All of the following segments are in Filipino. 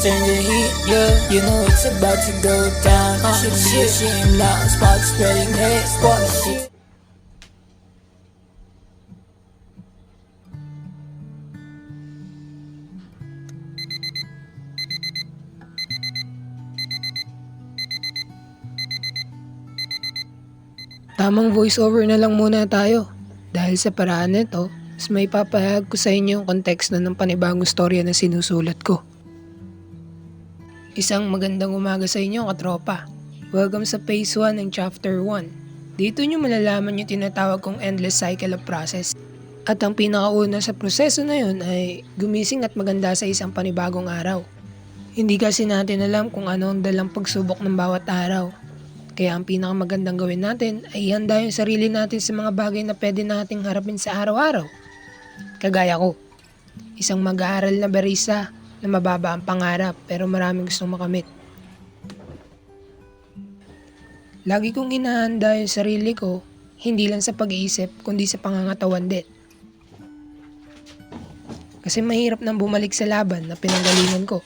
turn the heat, yeah. You know it's about to go down. Shouldn't be ashamed, loud spots spreading hate, squad shit. Tamang voiceover na lang muna tayo. Dahil sa paraan nito, mas may papahayag ko sa inyo yung konteksto ng panibagong storya na sinusulat ko. Isang magandang umaga sa inyo, katropa. Welcome sa Phase 1 ng Chapter 1. Dito nyo malalaman yung tinatawag kong endless cycle of process. At ang pinakauna sa proseso na yun ay gumising at maganda sa isang panibagong araw. Hindi kasi natin alam kung ano ang dalang pagsubok ng bawat araw. Kaya ang pinakamagandang gawin natin ay ihanda yung sarili natin sa mga bagay na pwede nating harapin sa araw-araw. Kagaya ko, isang mag-aaral na barista na mababa ang pangarap pero maraming gustong makamit. Lagi kong hinahanda yung sarili ko, hindi lang sa pag-iisip kundi sa pangangatawan din. Kasi mahirap nang bumalik sa laban na pinanggalingan ko.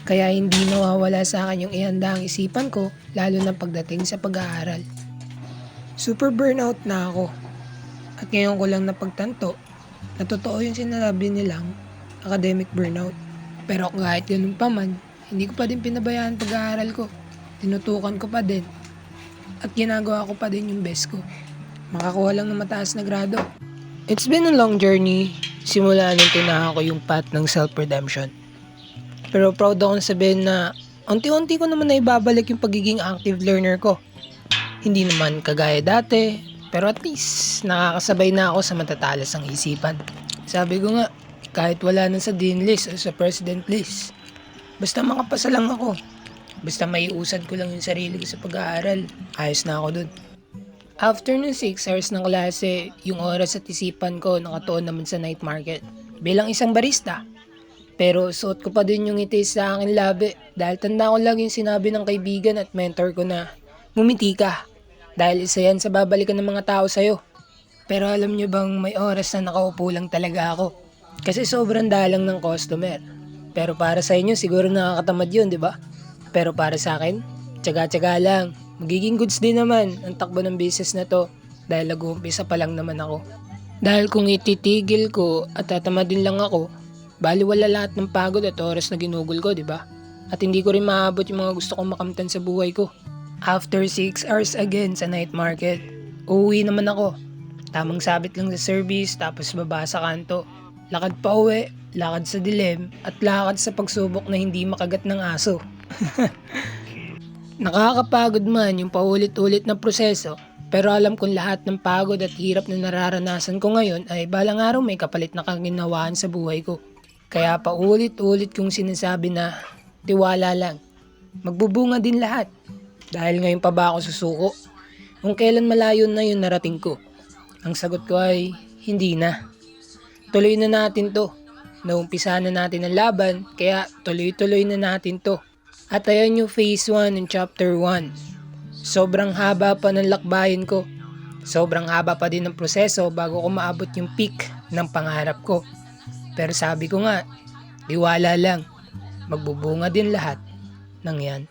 Kaya hindi mawawala sa akin yung ihanda ang isipan ko, lalo na pagdating sa pag-aaral. Super burnout na ako. At ngayon ko lang napagtanto na totoo yung sinasabi nilang academic burnout. Pero kahit ganun pa man, hindi ko pa din pinabayaan pag-aaral ko. Tinutukan ko pa din. At ginagawa ko pa din yung best ko. Makakuha lang ng mataas na grado. It's been a long journey simula nung tinahan ko yung path ng self-redemption. Pero proud ako sabihin na unti-unti ko naman na ibabalik yung pagiging active learner ko. Hindi naman kagaya dati, pero at least nakakasabay na ako sa matatalas ang isipan. Sabi ko nga, kahit wala na sa dean list o sa president list, basta makapasa lang ako. Basta maiusad ko lang yung sarili ko sa pag-aaral, ayos na ako dun. After ng 6 hours ng klase, yung oras at isipan ko nakatuon naman sa night market. Bilang isang barista, pero suot ko pa din yung ngiti sa akin labi dahil tanda ko lang yung sinabi ng kaibigan at mentor ko na ngumiti ka dahil isa yan sa babalikan ng mga tao sa'yo. Pero alam nyo bang may oras na nakaupo lang talaga ako kasi sobrang dalang ng customer. Pero para sa inyo siguro nakakatamad yun, di ba? Pero para sa akin, tiyaga-tiyaga lang. Magiging goods din naman ang takbo ng business na to dahil nag-uumpisa pa lang naman ako. Dahil kung ititigil ko at tatamadin lang ako, baliwala lahat ng pagod at oras na ginugol ko, di ba? At hindi ko rin maabot yung mga gusto kong makamtan sa buhay ko. After 6 hours again sa night market, uuwi naman ako. Tamang sabit lang sa service, tapos baba sa kanto. Lakad pa uwi, lakad sa dilim, at lakad sa pagsubok na hindi makagat ng aso. Nakakapagod man yung paulit-ulit na proseso, pero alam kong lahat ng pagod at hirap na nararanasan ko ngayon ay balang araw may kapalit na kaginawaan sa buhay ko. Kaya paulit-ulit kong sinasabi na tiwala lang. Magbubunga din lahat. Dahil ngayon pa ba ako susuko? Kung kailan malayo na yun narating ko? Ang sagot ko ay hindi na. Tuloy na natin to. Naumpisa na natin ang laban, kaya tuloy-tuloy na natin to. At ayan yung phase 1 ng chapter 1. Sobrang haba pa ng lakbayin ko. Sobrang haba pa din ng proseso bago ko maabot yung peak ng pangarap ko. Pero sabi ko nga, tiwala lang, magbubunga din lahat ng yan.